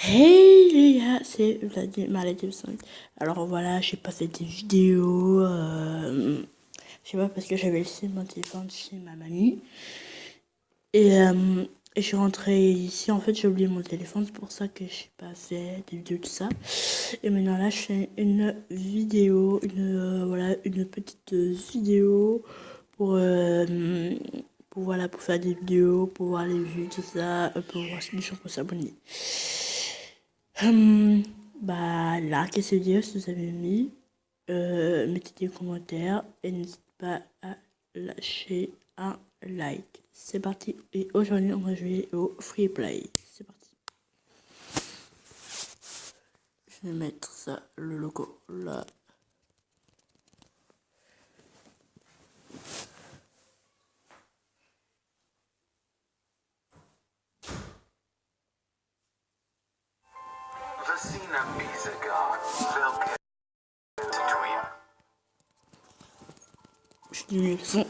Hey les gars, c'est Maladie 5. Alors voilà, j'ai pas fait des vidéos. Je sais pas parce que j'avais laissé mon téléphone chez ma mamie. Et je suis rentrée ici. En fait, j'ai oublié mon téléphone. C'est pour ça que j'ai pas fait des vidéos, tout ça. Et maintenant là, je fais une vidéo. Voilà, une petite vidéo pour, voilà, pour faire des vidéos, pour voir les vues, tout ça. Pour voir si les gens peuvent s'abonner. Hum, Bah, likez cette vidéo si vous avez aimé. Mettez des commentaires et n'hésitez pas à lâcher un like. C'est parti. Et aujourd'hui, on va jouer au free play. C'est parti. Je vais mettre ça, le logo là. Je diminue le son.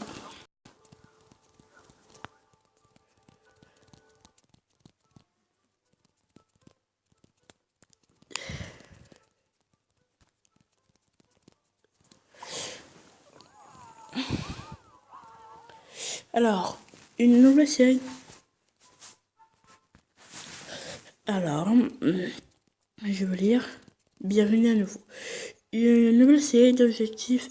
Alors, une nouvelle série. Alors, je vais lire. Bienvenue à nouveau. Une nouvelle série d'objectifs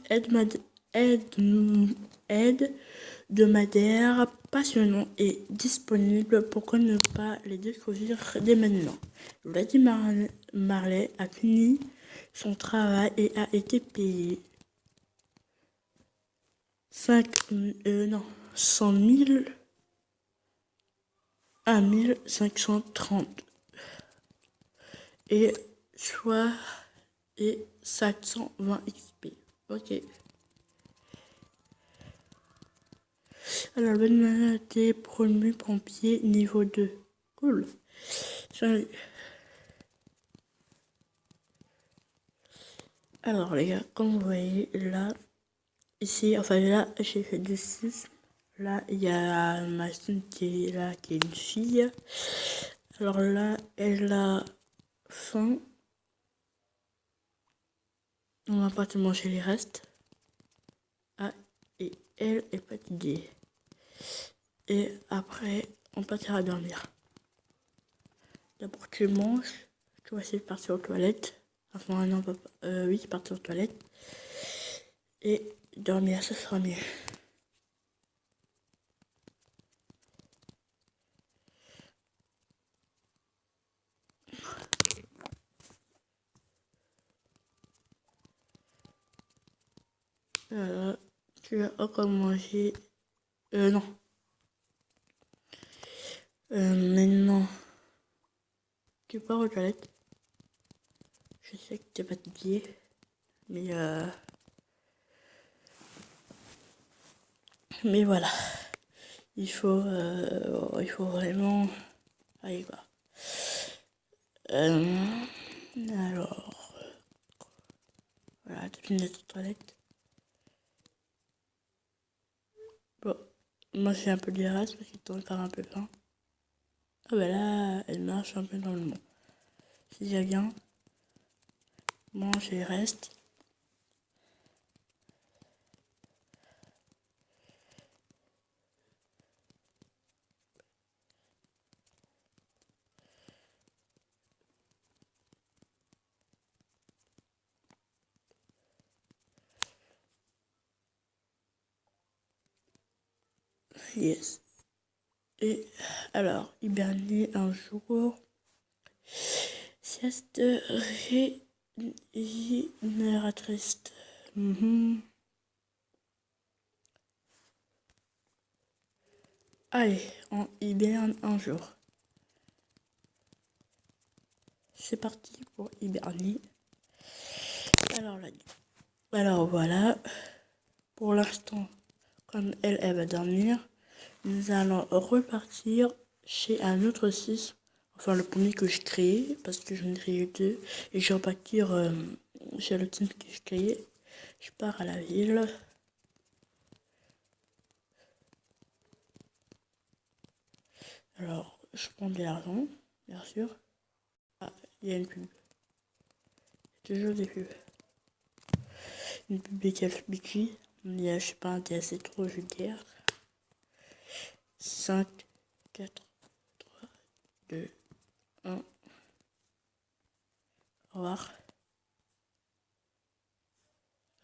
hebdomadaires passionnants est disponible. Pourquoi ne pas les découvrir dès maintenant? Vladimir Marley a fini son travail et a été payé 100 000 à 1530 et soit et 720 XP. Ok. Alors, Ben a été promu pompier niveau 2. Cool. Alors, les gars, comme vous voyez, là, ici, enfin là, j'ai fait du 6. Là, il y a ma soeur qui est là, qui est une fille. Alors là, elle a faim. On va pas te manger les restes. Ah, et elle est fatiguée. Et après, on partira dormir. D'abord, tu manges. Tu vas essayer de partir aux toilettes. Enfin, non, papa. Oui, partir aux toilettes. Et dormir, ça sera mieux. Tu vas encore manger. Non. Maintenant, tu pars aux toilettes. Je sais que t'es fatigué. Mais voilà. Il faut vraiment. Allez, quoi. Alors. Voilà, tu finis aux toilettes. Bon. Moi, j'ai un peu de reste parce qu'il t'en encore un peu faim. Ah, bah là, elle marche un peu normalement. Si j'ai bien, mange et reste. Yes. Et alors, hiberner un jour. Sieste régénératrice. Allez, on hiberne un jour. C'est parti pour hiberner. Alors voilà. Pour l'instant, comme elle va dormir, nous allons repartir chez un autre 6. Enfin, le premier que j'ai créé, parce que j'en ai créé deux. Et je vais repartir chez le team que j'ai créé. Je pars à la ville. Alors, je prends de l'argent, bien sûr. Ah, il y a une pub. Toujours des pubs. Une pub de Calfbiki. Mais je suis pas intéressé trop, je veux dire. 5, 4, 3, 2, 1. Au revoir.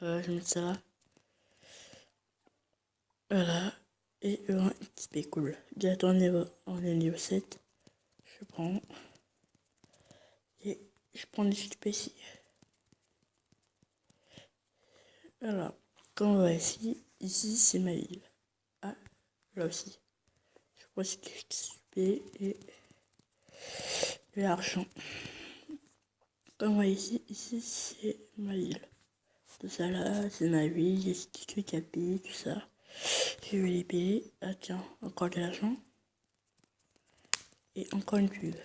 Je mets ça là. Voilà. Et un XP cool. Directement on est niveau 7. Je prends. Et je prends des XP ici. Alors, quand on va ici c'est ma ville. Ah, là aussi. Je prends des XP et de l'argent. Quand on va ici c'est ma ville. Tout ça là, c'est ma ville, il y a des petits trucs à payer, tout ça. Je vais les payer. Ah tiens, encore de l'argent. Et encore une pub.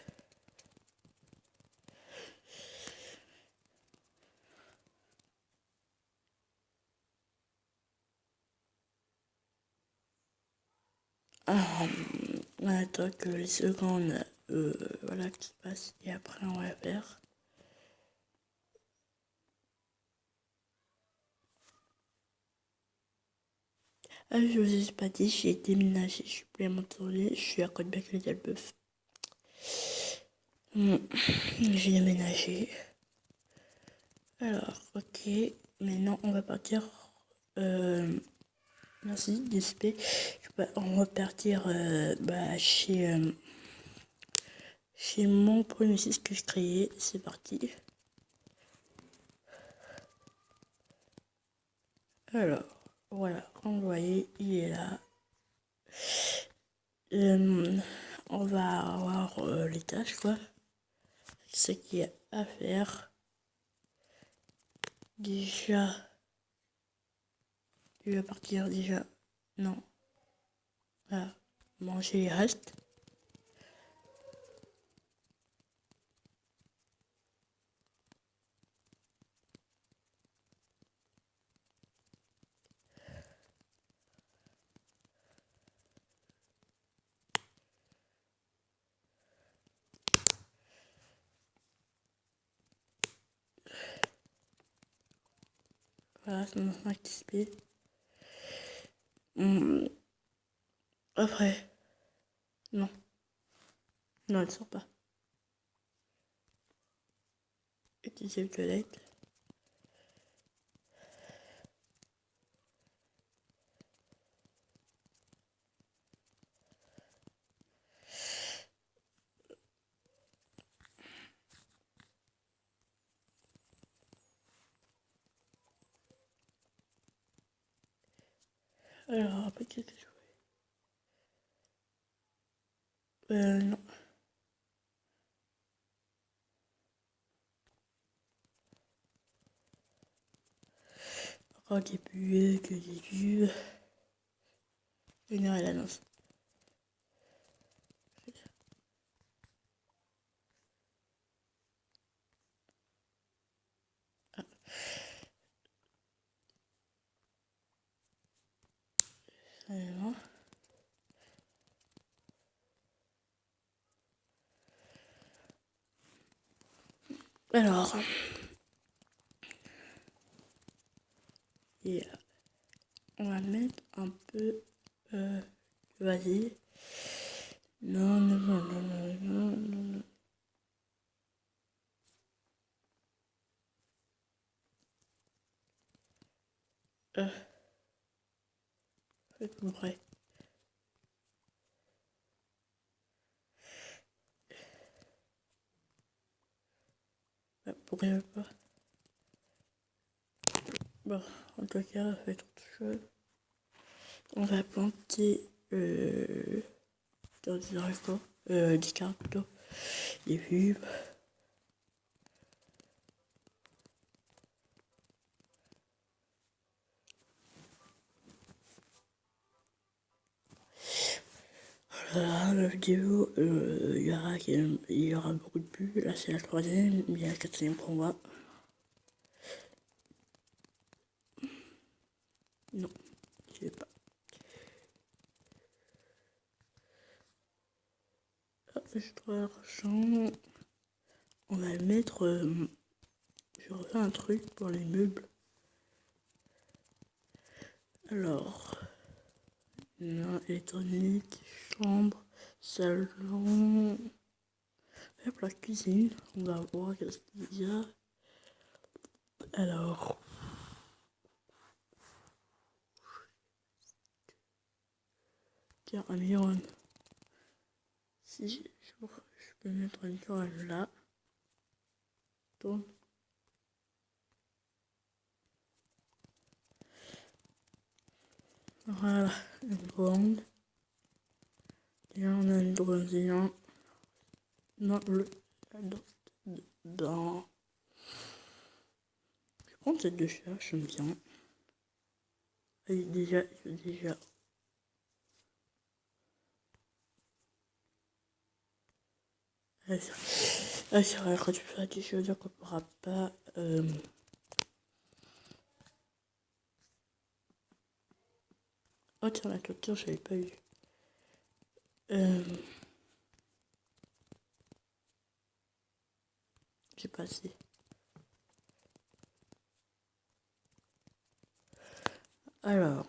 On attend que les secondes voilà, qui passent et après on va faire. Ah, je vous ai pas dit, j'ai déménagé, je suis plus à Montourlet, je suis à Côte-Bec-les-Dalbeuf. J'ai déménagé. Alors, ok, maintenant on va partir. Merci, DSP. On va partir chez mon premier site que je créais. C'est parti. Alors, voilà, comme vous voyez, il est là. On va avoir les tâches, quoi. Ce qu'il y a à faire. Déjà, il va partir déjà. Non. Voilà. Manger les restes. Voilà, c'est mon 5 XP. Après. Non. Non, elle sort pas. Utiliser le toilette. Alors, après, qu'est-ce que je fais non. Encore des buées, que des vues. Une heure et l'annonce. Alors, et on va mettre un peu vas-y. Non, non, non, non, non, non, non, non. Faites-moi prêt. Pourquoi pas? Bon, en tout cas, on va faire autre chose. On va planter dans des haricots, des carottes plutôt, des pubs. Voilà, la vidéo, il y aura beaucoup de pubs. Là, c'est la troisième, il y a la quatrième pour moi. Non, je sais pas. Ah, je trouve l'argent. On va mettre... je refais un truc pour les meubles. Alors... électronique, chambre, salon... Hop, la cuisine. On va voir qu'est-ce qu'il y a. Alors... tiens, un micro-ondes. Si je peux mettre un micro-ondes là. Tourne. Voilà, une micro-ondes. Et on a une droisillon dans le dans. Je vais prendre cette de chat, j'aime bien. Elle est déjà. C'est vrai, quand tu fais la t-shirt, dire qu'on pourra pas. Oh tiens, la clôture, je l'avais pas eu. J'ai passé. Alors,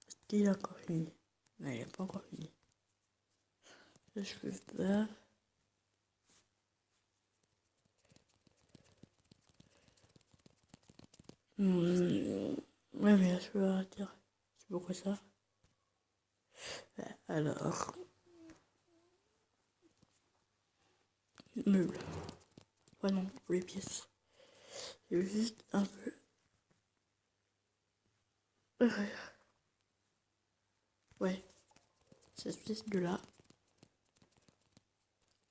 est-ce qu'il a encore fini? Non, il n'a pas encore fini. Là, je peux faire. Ouais, mais là, je peux arrêter. C'est pourquoi ça? Alors, meubles. Ouais, non, pour les pièces. C'est juste un peu. Ouais, cette pièce de là.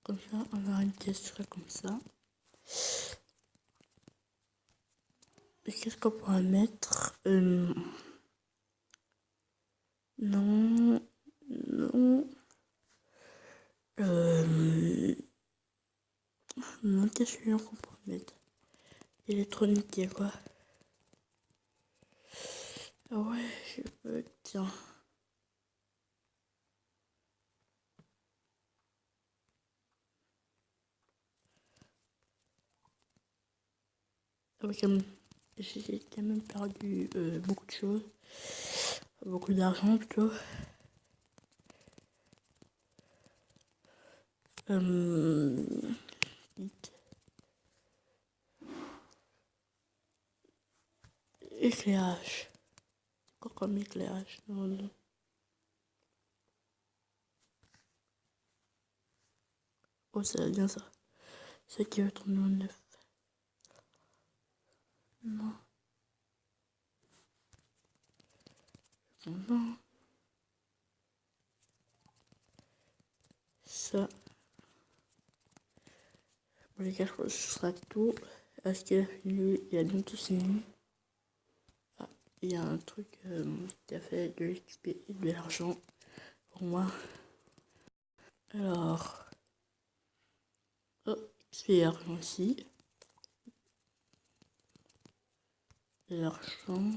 Comme ça, on aura une pièce qui serait comme ça. Et qu'est-ce qu'on pourra mettre? Non. Non. Non, qu'est-ce qu'on pourra mettre? Électronique, et quoi? Ah ouais, je peux. Tiens. Ah ouais, j'ai quand même perdu beaucoup de choses. Beaucoup d'argent plutôt. Éclairage. Quoi comme éclairage? Non. Oh, c'est bien ça. C'est qui veut tourner en neuf. Non. Non. Ça. Pour les gars, je pense que ce sera tout. Est-ce qu'il a fini? Il a bientôt fini. Ah, il y a un truc qui a fait de l'XP et de l'argent pour moi. Alors. Oh, XP et argent aussi. De l'argent.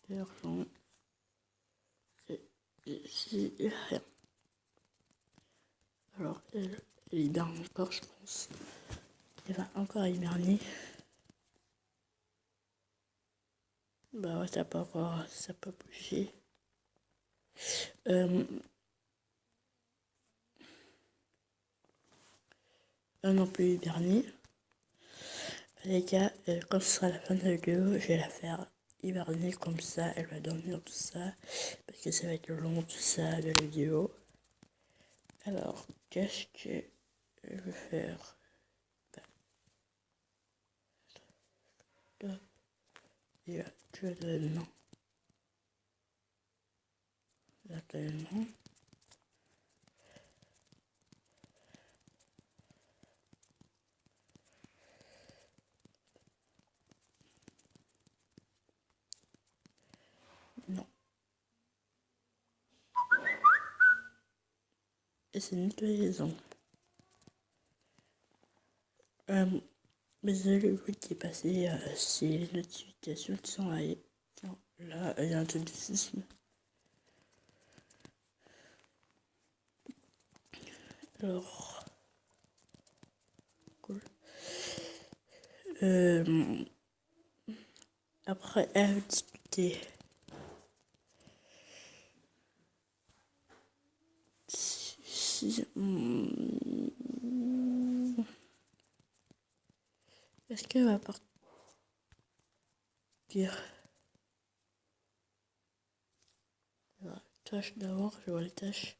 De l'argent. Et ici, il n'y a rien. Alors, elle hiberne encore, je pense. Elle va encore hiberner. Bah ouais, ça peut bouger. Elle non plus hiberner. Les gars, quand ce sera la fin de la vidéo, je vais la faire hiberner comme ça. Elle va dormir tout ça. Parce que ça va être long tout ça de la vidéo. Alors, qu'est-ce que je vais faire? Et là, tu vas donner non. Là, tu as non. Non. Et c'est nettoyer les ongles. Mais le bruit qui est passé, c'est les notifications qui sont là. Là, il y a un truc de sisme. Alors, Après elle discuter. Est-ce qu'elle va partir? Tâche d'abord, je vois les tâches.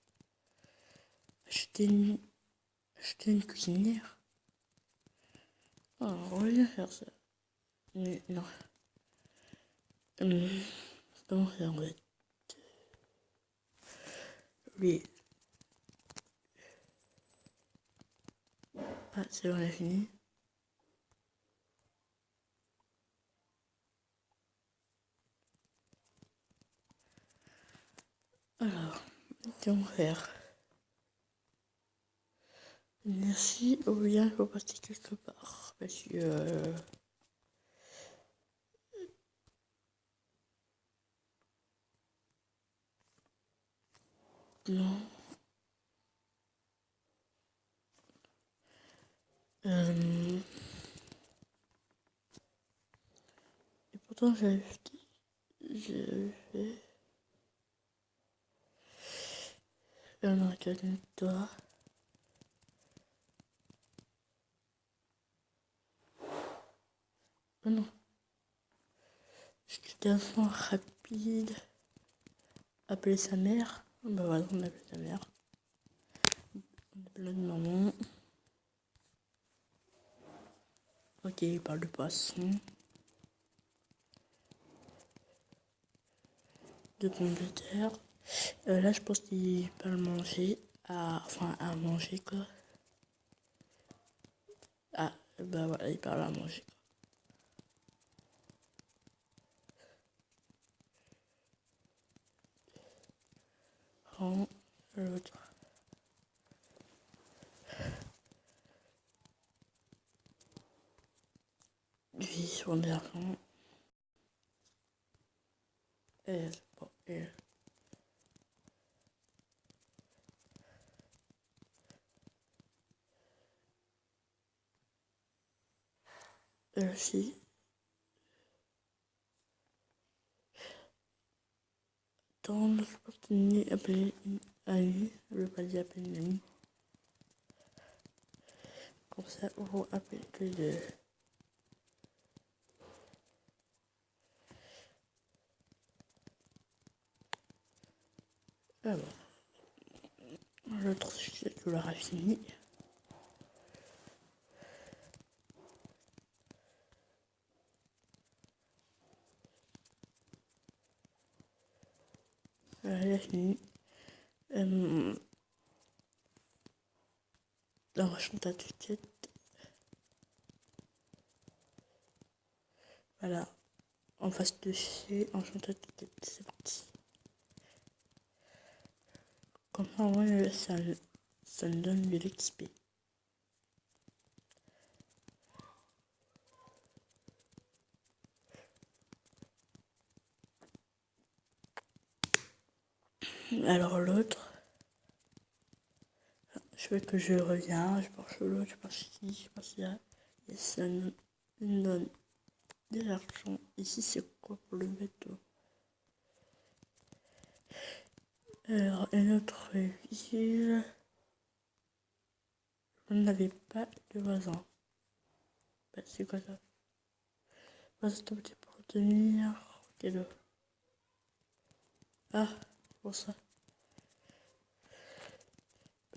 Acheter une cuisinière. On va bien faire ça. Mais non. Comment faire en fait? Oui. Ah, c'est bon, on a fini. Alors, comment faire? Merci, ou bien il faut passer quelque part. Parce que... non. Et pourtant j'avais fait un arcade de toi. Oh non. J'étais un son rapide. Appeler sa mère. Bah voilà, on appelle sa mère. On appelle notre maman. Ok, il parle de poisson. De pommes de terre. Là, je pense qu'il parle manger. Enfin, à manger quoi. Ah, bah voilà, il parle à manger. Prends l'autre. Vie sur l'argent. Et bon, et si. Dans le continue appeler une amie. Je veux pas dire appeler une amie. Comme ça, on va appeler que deux. Alors, l'autre sujet que l'aura fini. Elle a fini. Dans la chambre à tête. Voilà. En face de chez Enchanté de tête. C'est parti. Comme ça, en vrai, ça me donne de l'XP. Alors l'autre, je fais que je reviens, je pars chez l'autre, je pars ici, je pars là. Et ça me donne de l'argent. Ici, c'est quoi pour le bateau? Alors, une autre ville. On n'avait pas de voisin. Bah, c'est quoi ça? Bah, c'est pour tenir. Quel Ah, pour ça.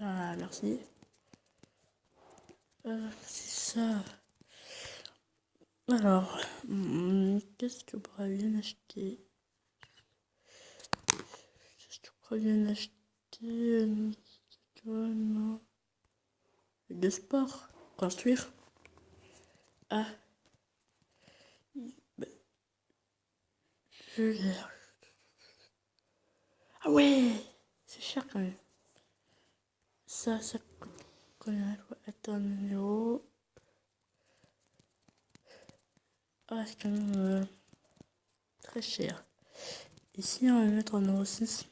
Ah, merci. C'est ça. Alors, qu'est-ce que je pourrais bien acheter? Qu'est-ce que je pourrais bien acheter? Non. De sport. Construire. Ah, bah, je l'ai. Ah ouais! C'est cher quand même. Ça coûte combien? Attends, numéro. Ah, c'est quand même très cher. Ici, on va mettre en numéro 6.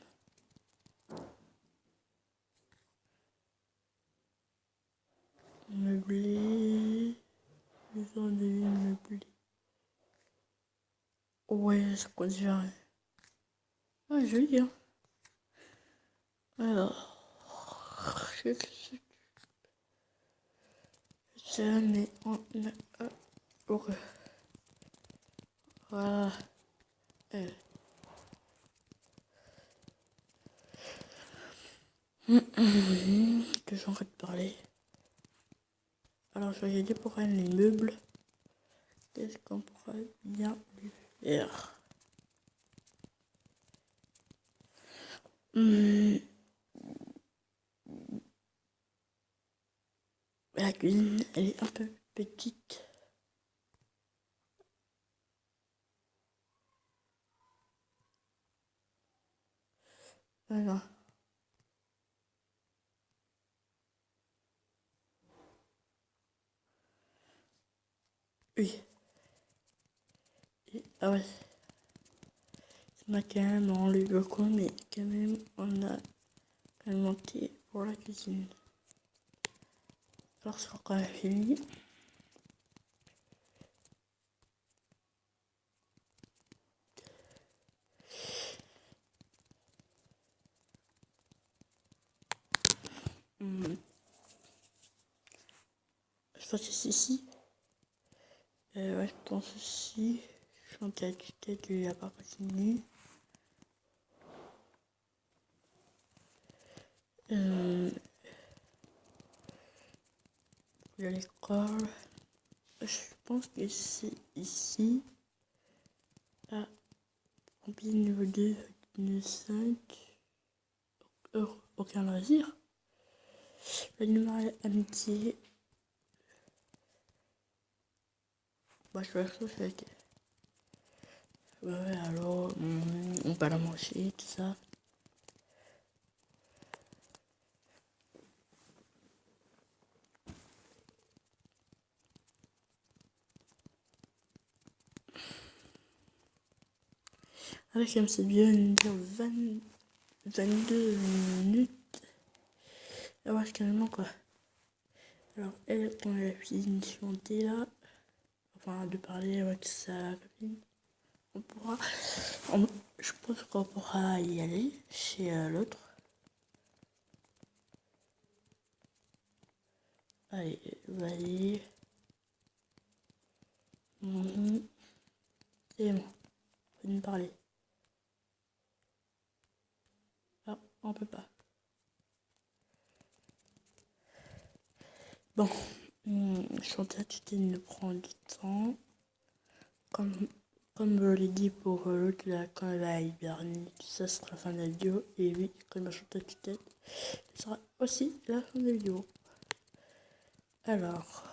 Meublé. Maison de Ouais, ça conduit. Ouais, joli, hein. Alors, je mets en heureux. Voilà. Que j'arrête de parler. Alors, je vais aider pour elle les meubles. Qu'est-ce qu'on pourrait bien lui faire? La cuisine, elle est un peu petite. Voilà. Oui. Ah ouais. On a quand même enlevé le coin, mais quand même, on a quand même monté pour la cuisine. Alors, c'est quand même fini. Je pense que c'est ici. Ouais, je pense aussi. Je suis en tête, il n'y a pas continué. L'école. Je pense que c'est ici. Ah, rempli niveau 2, niveau 5. Aucun loisir. L'animal amitié. Bah, je vais faire ça avec. Ouais, alors, on va la manger, tout ça. Avec comme c'est bien dire 22 minutes. Ah ouais, carrément quoi. Alors, elle, quand elle a fini de chanter là, enfin de parler avec sa copine, je pense qu'on pourra y aller chez l'autre. Allez, vas-y. C'est bon, faut nous parler. Ah, on peut pas. Bon, chanter tu nous prend du temps. Comme je l'ai dit pour l'autre, là, quand elle va hiberner, ça sera la fin de la vidéo. Et oui, quand elle va chanter tue-tête, ce sera aussi la fin de la vidéo. Alors,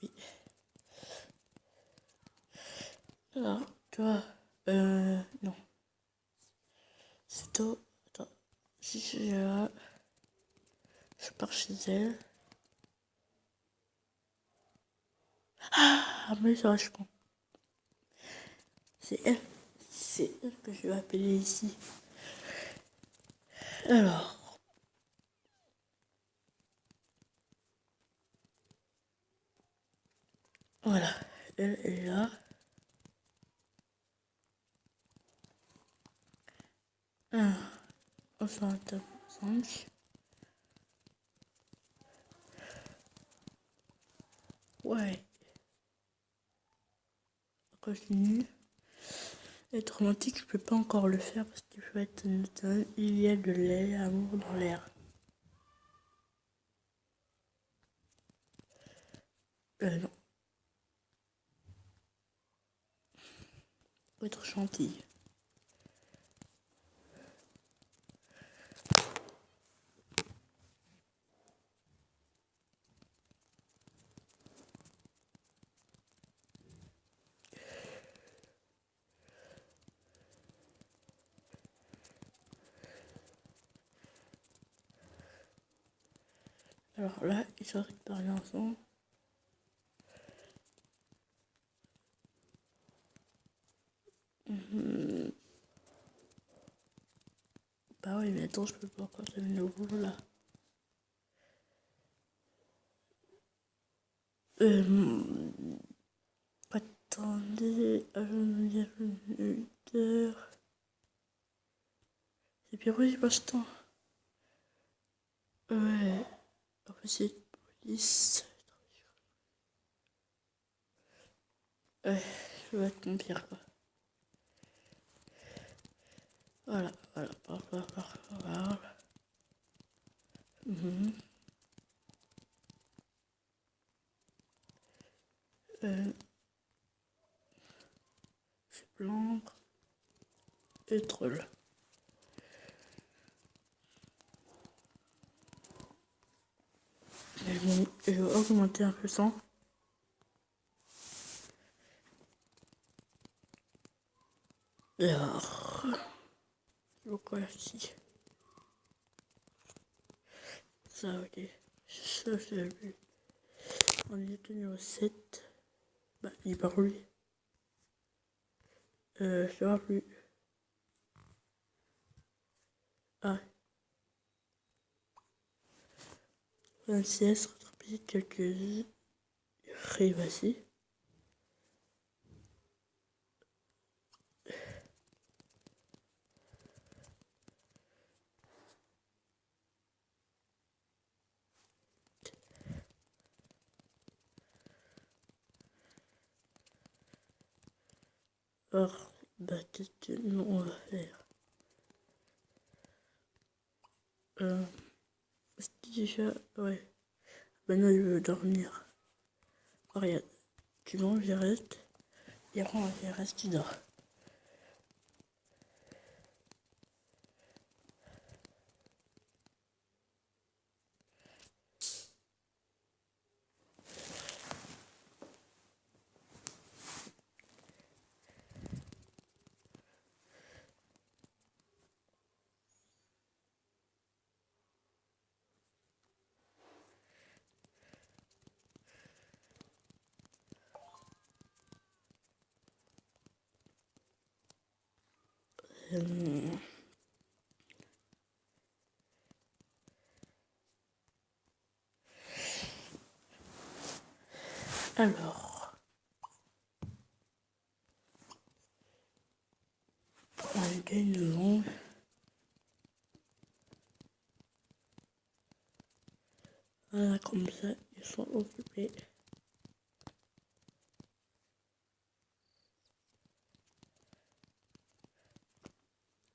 oui. Alors, toi, non. C'est toi. Attends, si je là, je pars chez elle. Ah, mais ça, je comprends. C'est elle. C'est elle que je vais appeler ici. Alors, voilà. Elle est là. Ah, on s'entend ensemble. Ouais. On continue. Être romantique, je peux pas encore le faire parce qu'il faut être notamment, il y a de l'amour dans l'air. Non. Faut être gentil. Alors là, ils sont parler ensemble. Bah oui, mais attends, je peux pas encore le nouveau là. Euh, Attendez, me dire une heure. C'est bien possible passe-temps. Ouais, officier de police. Ouais, je vais être mon pire quoi. Voilà, voilà, voilà, voilà. Mhm. Euh, je plante et troll. Et bon, je vais augmenter un peu ça. Et alors, pourquoi ici? Ça, ok. Ça, j'ai vu. On est niveau 7. Bah, il part lui. Je sais pas plus. Ah, 26, rattraper quelques rivasi. Or, bah, qu'est-ce que nous on va faire? Euh, c'est déjà, ouais. Maintenant, il veut dormir. Oh, regarde. Tu manges, il reste. Et après, il reste, tu dors. Euh, alors, on gagne le long. Voilà, comme ça, ils sont occupés.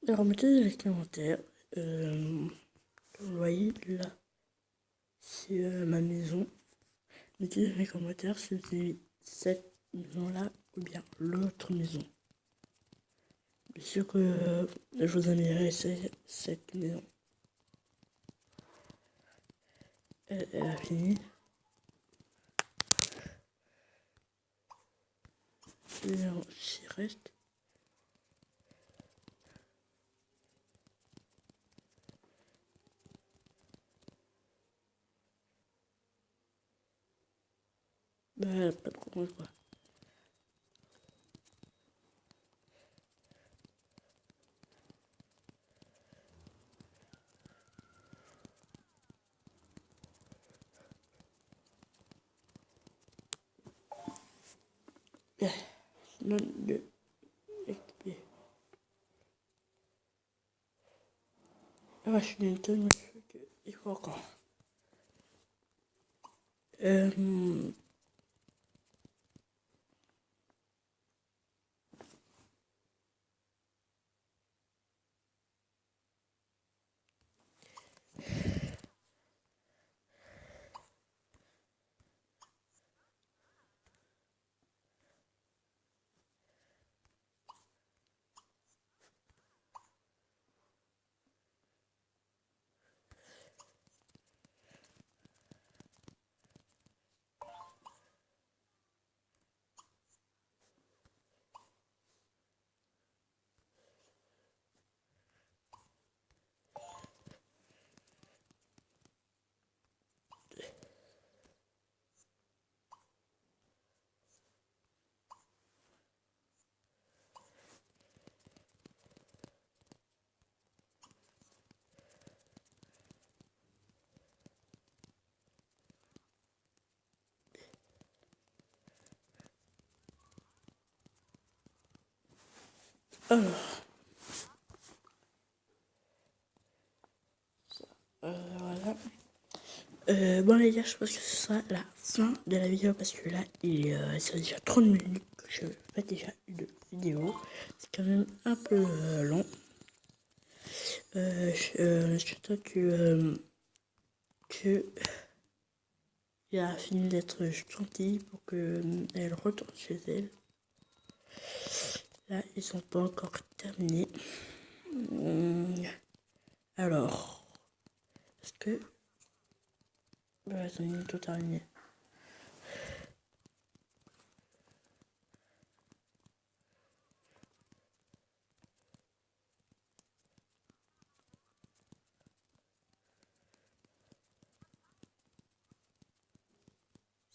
Alors, mettez dans les commentaires. Vous voyez là, c'est ma maison. Mettez dans les commentaires si vous avez cette maison-là ou bien l'autre maison. Bien sûr que je vous enverrai cette maison. Elle a fini. Et s'il reste. Bah, elle a pas de compte quoi. Non, de équiper. Ah, je suis Nintendo, mais je sais qu'il faut encore. Alors, voilà. Bon les gars, je pense que ce sera la fin de la vidéo parce que là, c'est déjà 30 minutes que je fais déjà une vidéo. C'est quand même un peu long. Surtout que il a fini d'être gentil pour qu'elle retourne chez elle. Là, ils sont pas encore terminés. Alors, est-ce que... Voilà, ça est tout terminé.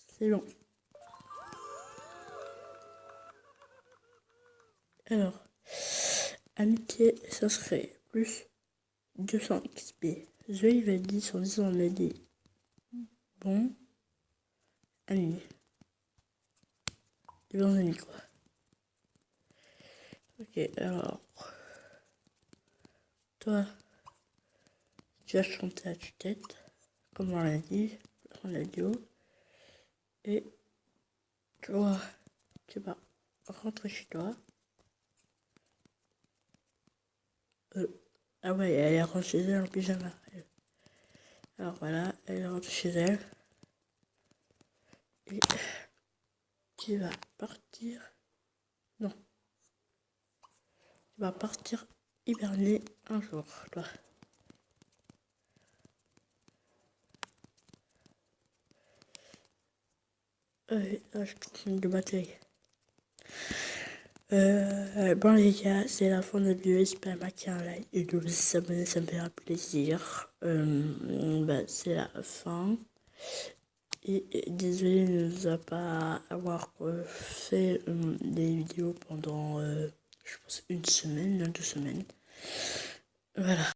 C'est bon. Alors, amitié, ça serait plus 200 XP. Je lui ai dit, en disant, on a dit bon amis. Des bons amis, quoi. Ok, alors, toi, tu vas chanter à tue-tête, comme on l'a dit dans la vidéo. Et toi, tu vas rentrer chez toi. Ah ouais, elle rentre chez elle en pyjama. Alors voilà, elle rentre chez elle. Et tu vas partir. Non. Tu vas partir hiberner un jour, toi. Là, je trouve de batterie. Bon les gars, c'est la fin de la vidéo, j'espère marquer un like et de vous abonner, ça me fera plaisir. C'est la fin. Et désolé de ne vous pas avoir fait des vidéos pendant, je pense, une semaine, 2 semaines. Voilà.